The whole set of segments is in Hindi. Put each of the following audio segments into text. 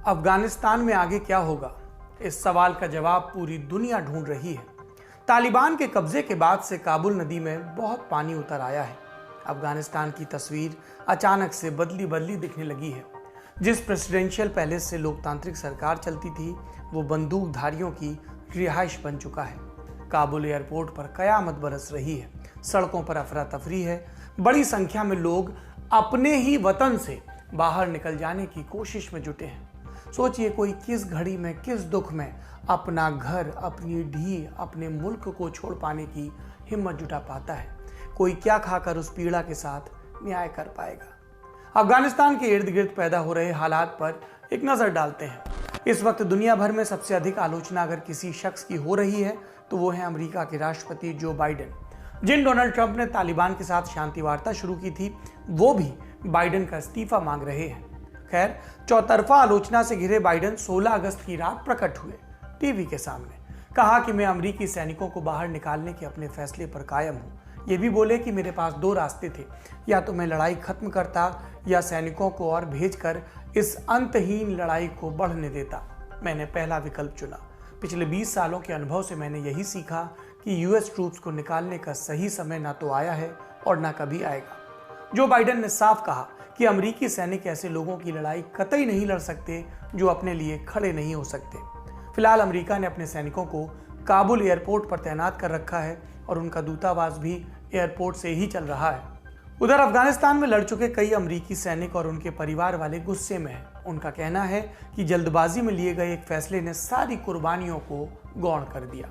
अफगानिस्तान में आगे क्या होगा, इस सवाल का जवाब पूरी दुनिया ढूंढ रही है। तालिबान के कब्जे के बाद से काबुल नदी में बहुत पानी उतर आया है। अफगानिस्तान की तस्वीर अचानक से बदली बदली दिखने लगी है। जिस प्रेसिडेंशियल पैलेस से लोकतांत्रिक सरकार चलती थी, वो बंदूकधारियों की रिहाइश बन चुका है। काबुल एयरपोर्ट पर कयामत बरस रही है। सड़कों पर अफरा तफरी है। बड़ी संख्या में लोग अपने ही वतन से बाहर निकल जाने की कोशिश में जुटे हैं। सोचिए, कोई किस घड़ी में, किस दुख में अपना घर, अपनी ढी, अपने मुल्क को छोड़ पाने की हिम्मत जुटा पाता है। कोई क्या खाकर उस पीड़ा के साथ न्याय कर पाएगा। अफगानिस्तान के इर्द गिर्द पैदा हो रहे हालात पर एक नजर डालते हैं। इस वक्त दुनिया भर में सबसे अधिक आलोचना अगर किसी शख्स की हो रही है तो वो है अमेरिका के राष्ट्रपति जो बाइडेन। जिन डोनाल्ड ट्रंप ने तालिबान के साथ शांति वार्ता शुरू की थी, वो भी बाइडेन का इस्तीफा मांग रहे हैं। खैर, चौतरफा आलोचना से घिरे बाइडेन 16 अगस्त की रात प्रकट हुए टीवी के सामने। कहा कि मैं अमेरिकी सैनिकों को बाहर निकालने के अपने फैसले पर कायम हूं। ये भी बोले कि मेरे पास दो रास्ते थे, या तो मैं लड़ाई खत्म करता या सैनिकों को और भेजकर इस अंतहीन लड़ाई को बढ़ने देता। मैंने पहला विकल्प चुना। पिछले 20 सालों के अनुभव से मैंने यही सीखा कि यूएस ट्रूप्स को निकालने का सही समय ना तो आया है और ना कभी आएगा। जो बाइडेन ने साफ कहा कि अमेरिकी सैनिक ऐसे लोगों की लड़ाई कतई नहीं लड़ सकते जो अपने लिए खड़े नहीं हो सकते। फिलहाल अमेरिका ने अपने सैनिकों को काबुल एयरपोर्ट पर तैनात कर रखा है और उनका दूतावास भी एयरपोर्ट से ही चल रहा है। उधर अफगानिस्तान में लड़ चुके कई अमेरिकी सैनिक और उनके परिवार वाले गुस्से में हैं। उनका कहना है कि जल्दबाजी में लिए गए एक फैसले ने सारी कुर्बानियों को गौण कर दिया।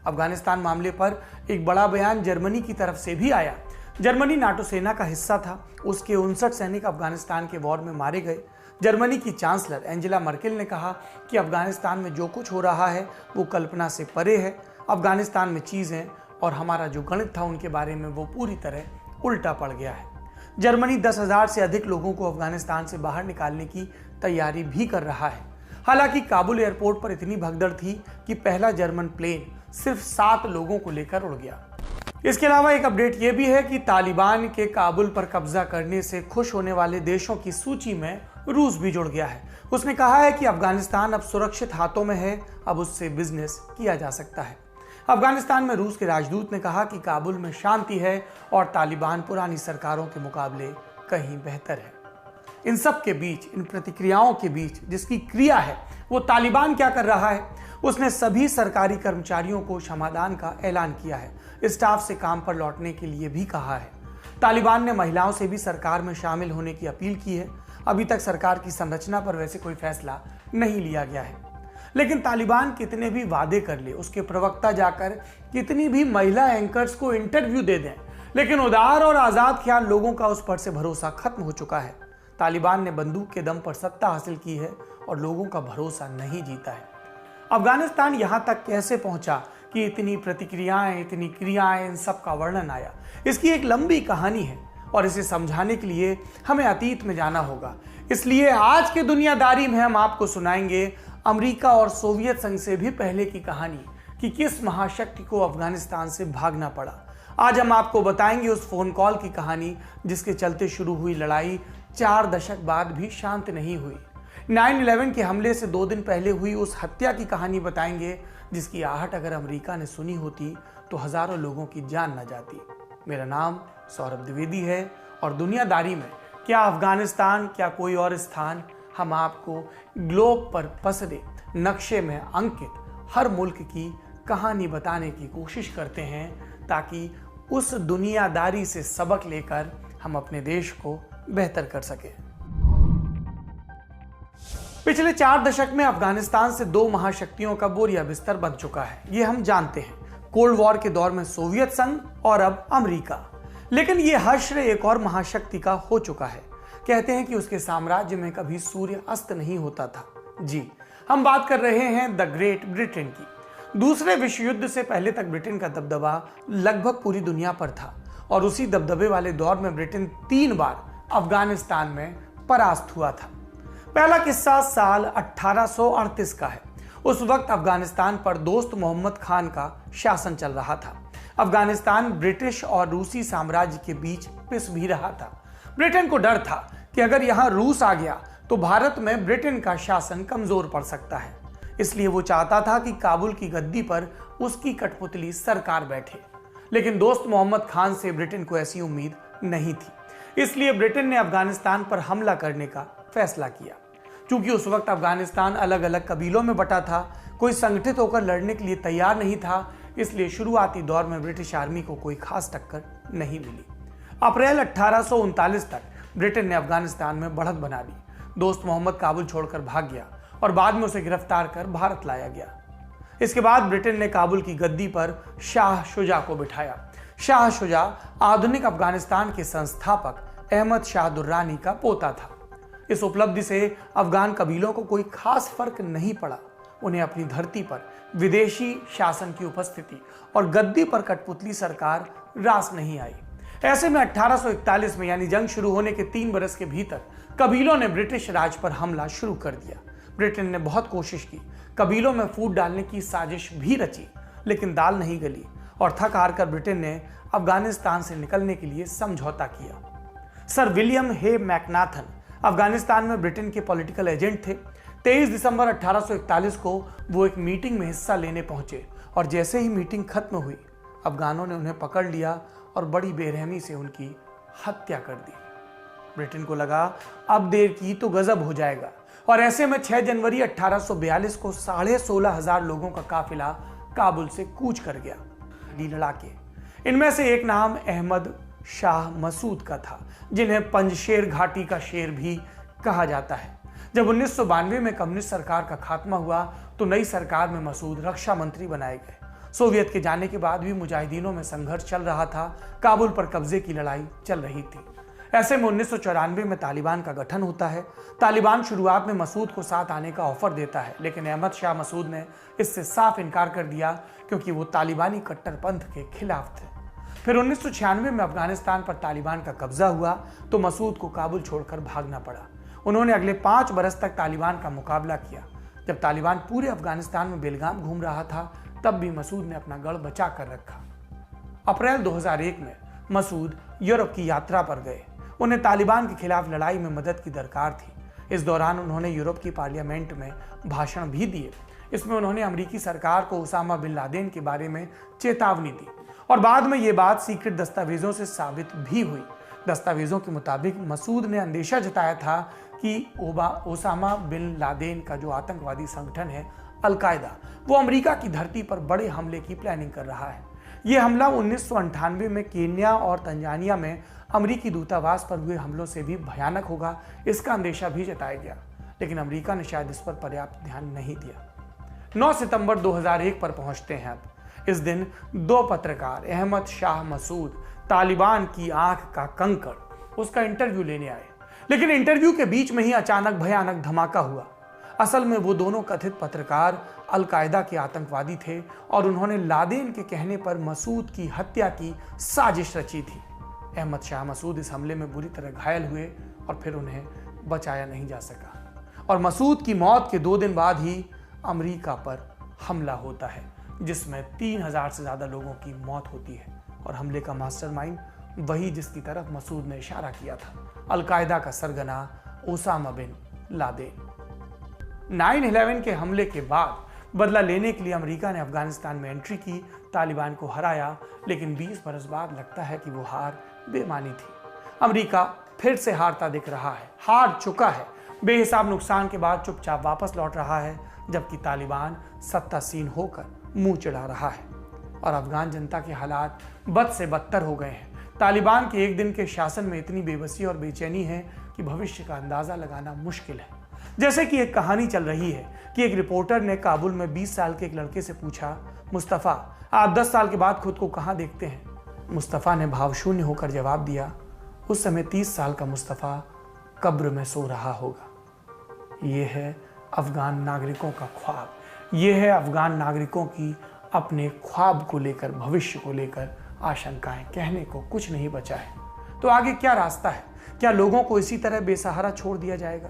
अफगानिस्तान मामले पर एक बड़ा बयान जर्मनी की तरफ से भी आया। जर्मनी नाटो सेना का हिस्सा था। उसके 59 सैनिक अफगानिस्तान के वॉर में मारे गए। जर्मनी की चांसलर एंजेला मर्केल ने कहा कि अफगानिस्तान में जो कुछ हो रहा है वो कल्पना से परे है। अफगानिस्तान में चीजें और हमारा जो गणित था उनके बारे में वो पूरी तरह उल्टा पड़ गया है। जर्मनी 10,000 से अधिक लोगों को अफगानिस्तान से बाहर निकालने की तैयारी भी कर रहा है। हालांकि काबुल एयरपोर्ट पर इतनी भगदड़ थी कि पहला जर्मन प्लेन सिर्फ 7 लोगों को लेकर उड़ गया। इसके अलावा एक अपडेट यह भी है कि तालिबान के काबुल पर कब्जा करने से खुश होने वाले देशों की सूची में रूस भी जुड़ गया है। उसने कहा है कि अफगानिस्तान अब सुरक्षित हाथों में है, अब उससे बिजनेस किया जा सकता है। अफगानिस्तान में रूस के राजदूत ने कहा कि काबुल में शांति है और तालिबान पुरानी सरकारों के मुकाबले कहीं बेहतर है। इन सब के बीच, इन प्रतिक्रियाओं के बीच जिसकी क्रिया है वो तालिबान क्या कर रहा है, उसने सभी सरकारी कर्मचारियों को क्षमादान का ऐलान किया है। स्टाफ से काम पर लौटने के लिए भी कहा है। तालिबान ने महिलाओं से भी सरकार में शामिल होने की अपील की है। अभी तक सरकार की संरचना पर वैसे कोई फैसला नहीं लिया गया है। लेकिन तालिबान कितने भी वादे कर ले, उसके प्रवक्ता जाकर कितनी भी महिला एंकर्स को इंटरव्यू दे दें, लेकिन उदार और आजाद ख्याल लोगों का उस पर से भरोसा खत्म हो चुका है। तालिबान ने बंदूक के दम पर सत्ता हासिल की है और लोगों का भरोसा नहीं जीता है। अफगानिस्तान यहां तक कैसे पहुंचा कि इतनी प्रतिक्रियाएं, इतनी क्रियाएं, इन सब का वर्णन आया, इसकी एक लंबी कहानी है और इसे समझाने के लिए हमें अतीत में जाना होगा। इसलिए आज के दुनियादारी में हम आपको सुनाएंगे अमेरिका और सोवियत संघ से भी पहले की कहानी कि किस महाशक्ति को अफगानिस्तान से भागना पड़ा। आज हम आपको बताएंगे उस फोन कॉल की कहानी जिसके चलते शुरू हुई लड़ाई 4 दशक बाद भी शांत नहीं हुई। 9/11 के हमले से 2 दिन पहले हुई उस हत्या की कहानी बताएंगे जिसकी आहट अगर अमेरिका ने सुनी होती तो हजारों लोगों की जान न जाती। मेरा नाम सौरभ द्विवेदी है और दुनियादारी में क्या अफगानिस्तान, क्या कोई और स्थान, हम आपको ग्लोब पर पसरे नक्शे में अंकित हर मुल्क की कहानी बताने की कोशिश करते हैं ताकि उस दुनियादारी से सबक लेकर हम अपने देश को बेहतर कर सकें। पिछले 4 दशक में अफगानिस्तान से 2 महाशक्तियों का बोरिया बिस्तर बन चुका है, ये हम जानते हैं। कोल्ड वॉर के दौर में सोवियत संघ और अब अमेरिका। लेकिन ये हश्र एक और महाशक्ति का हो चुका है। कहते हैं कि उसके साम्राज्य में कभी सूर्य अस्त नहीं होता था। जी, हम बात कर रहे हैं द ग्रेट ब्रिटेन की। दूसरे विश्व युद्ध से पहले तक ब्रिटेन का दबदबा लगभग पूरी दुनिया पर था और उसी दबदबे वाले दौर में ब्रिटेन 3 बार अफगानिस्तान में परास्त हुआ था। पहला किस्सा साल 1838 का है। उस वक्त अफगानिस्तान पर दोस्त मोहम्मद खान का शासन चल रहा था। अफगानिस्तान ब्रिटिश और रूसी साम्राज्य के बीच पिस भी रहा था। ब्रिटेन को डर था कि अगर यहां रूस आ गया तो भारत में ब्रिटेन का शासन कमजोर पड़ सकता है। इसलिए वो चाहता था कि काबुल की गद्दी पर उसकी कठपुतली सरकार बैठे। लेकिन दोस्त मोहम्मद खान से ब्रिटेन को ऐसी उम्मीद नहीं थी। इसलिए ब्रिटेन ने अफगानिस्तान पर हमला करने का फैसला किया। क्योंकि उस वक्त अफगानिस्तान अलग अलग कबीलों में बटा था, कोई संगठित होकर लड़ने के लिए तैयार नहीं था, इसलिए शुरुआती दौर में ब्रिटिश आर्मी को कोई खास टक्कर नहीं मिली। अप्रैल 1839 तक ब्रिटेन ने अफगानिस्तान में बढ़त बना ली। दोस्त मोहम्मद काबुल छोड़कर भाग गया और बाद में उसे गिरफ्तार कर भारत लाया गया। इसके बाद ब्रिटेन ने काबुल की गद्दी पर शाह शुजा को बिठाया। शाह शुजा आधुनिक अफगानिस्तान के संस्थापक अहमद शाह दुर्रानी का पोता था। इस उपलब्धि से अफगान कबीलों को कोई खास फर्क नहीं पड़ा। उन्हें अपनी धरती पर विदेशी शासन की उपस्थिति और गद्दी पर कठपुतली सरकार रास नहीं आई। ऐसे में 1841 में यानी जंग शुरू होने के 3 बरस के भीतर कबीलों ने ब्रिटिश राज पर हमला शुरू कर दिया। ब्रिटेन ने बहुत कोशिश की, कबीलों में फूट डालने की साजिश भी रची, लेकिन दाल नहीं गली और थक हार कर ब्रिटेन ने अफगानिस्तान से निकलने के लिए समझौता किया। सर विलियम हे मैकनाथन अफगानिस्तान में ब्रिटेन के पॉलिटिकल एजेंट थे। 23 दिसंबर 1841 को वो एक मीटिंग में हिस्सा लेने पहुंचे और जैसे ही मीटिंग खत्म हुई, अफगानों ने उन्हें पकड़ लिया और बड़ी बेरहमी से उनकी हत्या कर दी। ब्रिटेन को लगा अब देर की तो गजब हो जाएगा और ऐसे में 6 जनवरी 1842 को 16,500 लोगों का काफिला काबुल से कूच कर गया। लड़ाके इनमें से एक नाम अहमद शाह मसूद का था, जिन्हें पंजशेर घाटी का शेर भी कहा जाता है। जब 1992 में कम्युनिस्ट सरकार का खात्मा हुआ तो नई सरकार में मसूद रक्षा मंत्री बनाए गए। सोवियत के जाने के बाद भी मुजाहिदीनों में संघर्ष चल रहा था, काबुल पर कब्जे की लड़ाई चल रही थी। ऐसे में 1994 में तालिबान का गठन होता है। तालिबान शुरुआत में मसूद को साथ आने का ऑफर देता है, लेकिन अहमद शाह मसूद ने इससे साफ इनकार कर दिया क्योंकि वो तालिबानी कट्टरपंथ के खिलाफ थे। फिर 1996 में अफगानिस्तान पर तालिबान का कब्जा हुआ तो मसूद को काबुल छोड़कर भागना पड़ा। उन्होंने अगले 5 बरस तक तालिबान का मुकाबला किया। जब तालिबान पूरे अफगानिस्तान में बेलगाम घूम रहा था, तब भी मसूद ने अपना गढ़ बचा कर रखा। अप्रैल 2001 में मसूद यूरोप की यात्रा पर गए। उन्हें तालिबान के खिलाफ लड़ाई में मदद की दरकार थी। इस दौरान उन्होंने यूरोप की पार्लियामेंट में भाषण भी दिए। इसमें उन्होंने अमेरिकी सरकार को उसामा बिन लादेन के बारे में चेतावनी दी और बाद में ये बात सीक्रेट दस्तावेजों से साबित भी हुई। दस्तावेजों के मुताबिक मसूद ने अंदेशा जताया था कि ओसामा बिन लादेन का जो आतंकवादी संगठन है अल-कायदा, वो अमेरिका की धरती पर बड़े हमले की प्लानिंग कर रहा है। ये हमला 1998 में केन्या और तंजानिया में अमेरिकी दूतावास पर हुए हमलों से भी भयानक होगा, इसका अंदेशा भी जताया गया, लेकिन अमेरिका ने शायद इस पर पर्याप्त ध्यान नहीं दिया। 9 सितंबर 2001 पर पहुंचते हैं अब। इस दिन 2 पत्रकार अहमद शाह मसूद, तालिबान की आंख का कंकड़, उसका इंटरव्यू लेने आए, लेकिन इंटरव्यू के बीच में ही अचानक भयानक धमाका हुआ। असल में वो दोनों कथित पत्रकार अल-कायदा के आतंकवादी थे और उन्होंने लादेन के कहने पर मसूद की हत्या की साजिश रची थी। अहमद शाह मसूद इस हमले में बुरी तरह घायल हुए और फिर उन्हें बचाया नहीं जा सका और मसूद की मौत के 2 दिन बाद ही अमेरिका पर हमला होता है, जिसमें 3000 से ज्यादा लोगों की मौत होती है और हमले का मास्टरमाइंड वही जिसकी तरफ मसूद ने इशारा किया था, अल-कायदा का सरगना ओसामा बिन लादेन। 9/11 के हमले के बाद बदला लेने के लिए अमेरिका ने अफगानिस्तान में एंट्री की, तालिबान को हराया, लेकिन 20 बरस बाद लगता है कि वो हार बेमानी थी। अमेरिका फिर से हारता दिख रहा है, हार चुका है, बेहिसाब नुकसान के बाद चुपचाप वापस लौट रहा है, जबकि तालिबान सत्तासीन होकर मुंह चढ़ा रहा है और अफगान जनता के हालात बद से बदतर हो गए हैं। तालिबान के एक दिन के शासन में इतनी बेबसी और बेचैनी है कि भविष्य का अंदाजा लगाना मुश्किल है। जैसे कि एक कहानी चल रही है कि एक रिपोर्टर ने काबुल में 20 साल के एक लड़के से पूछा, मुस्तफ़ा, आप 10 साल के बाद खुद को कहाँ देखते हैं? मुस्तफ़ा ने भावशून्य होकर जवाब दिया, उस समय 30 साल का मुस्तफ़ा कब्र में सो रहा होगा। ये है अफगान नागरिकों का ख्वाब, ये है अफगान नागरिकों की अपने ख्वाब को लेकर, भविष्य को लेकर आशंकाएं। कहने को कुछ नहीं बचा है। तो आगे क्या रास्ता है? क्या लोगों को इसी तरह बेसहारा छोड़ दिया जाएगा?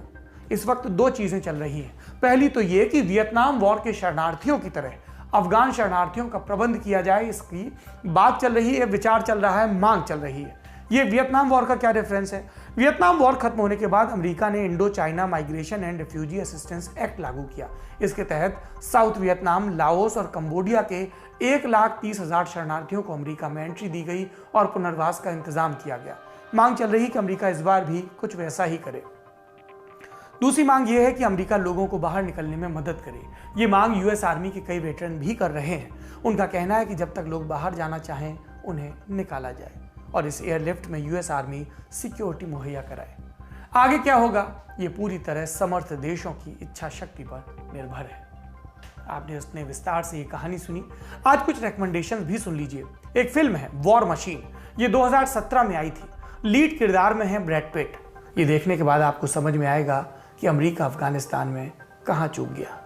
इस वक्त 2 चीजें चल रही हैं। पहली तो ये कि वियतनाम वॉर के शरणार्थियों की तरह अफगान शरणार्थियों का प्रबंध किया जाए, इसकी बात चल रही है, विचार चल रहा है, मांग चल रही है। ये वियतनाम वॉर का क्या रेफरेंस है? वियतनाम वॉर खत्म होने के बाद अमेरिका ने Indo China migration and refugee assistance act लागू किया। इसके तहत साउथ वियतनाम, लाओस और कंबोडिया के 1,30,000 शरणार्थियों को अमेरिका में एंट्री दी गई और पुनर्वास का इंतजाम किया गया। मांग चल रही कि अमेरिका इस बार भी कुछ वैसा ही करे। दूसरी मांग यह है कि अमेरिका लोगों को बाहर निकलने में मदद करे। ये मांग यूएस आर्मी के कई वेटरन भी कर रहे हैं। उनका कहना है कि जब तक लोग बाहर जाना चाहें उन्हें निकाला जाए और इस एयरलिफ्ट में यूएस आर्मी सिक्योरिटी मुहैया कराए। आगे क्या होगा ये पूरी तरह समर्थ देशों की इच्छा शक्ति पर निर्भर है। आपने उसने विस्तार से ये कहानी सुनी। आज कुछ रिकमेंडेशंस भी सुन लीजिए। एक फिल्म है वॉर मशीन, ये 2017 में आई थी। लीड किरदार में है ब्रैड पिट। ये देखने के बाद आपको समझ में आएगा कि अमेरिका अफगानिस्तान में कहां चूक गया।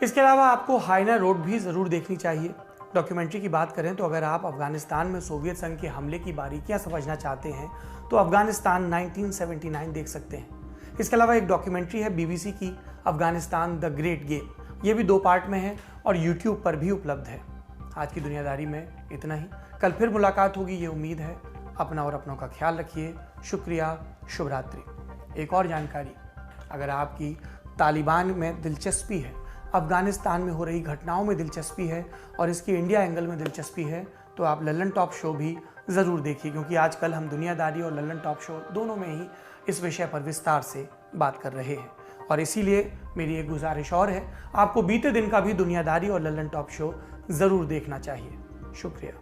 इसके अलावा आपको हाइना रोड भी जरूर देखनी चाहिए। डॉक्यूमेंट्री की बात करें तो अगर आप अफगानिस्तान में सोवियत संघ के हमले की बारीकियां समझना चाहते हैं तो अफगानिस्तान 1979 देख सकते हैं। इसके अलावा एक डॉक्यूमेंट्री है बीबीसी की, अफगानिस्तान द ग्रेट गेम। ये भी 2 पार्ट में है और यूट्यूब पर भी उपलब्ध है। आज की दुनियादारी में इतना ही। कल फिर मुलाकात होगी, ये उम्मीद है। अपना और अपनों का ख्याल रखिए। शुक्रिया, शुभ रात्रि। एक और जानकारी, अगर आपकी तालिबान में दिलचस्पी है, अफगानिस्तान में हो रही घटनाओं में दिलचस्पी है और इसकी इंडिया एंगल में दिलचस्पी है तो आप लल्लन टॉप शो भी ज़रूर देखिए, क्योंकि आजकल हम दुनियादारी और लल्लन टॉप शो दोनों में ही इस विषय पर विस्तार से बात कर रहे हैं। और इसीलिए मेरी एक गुजारिश और है, आपको बीते दिन का भी दुनियादारी और लल्लन टॉप शो ज़रूर देखना चाहिए। शुक्रिया।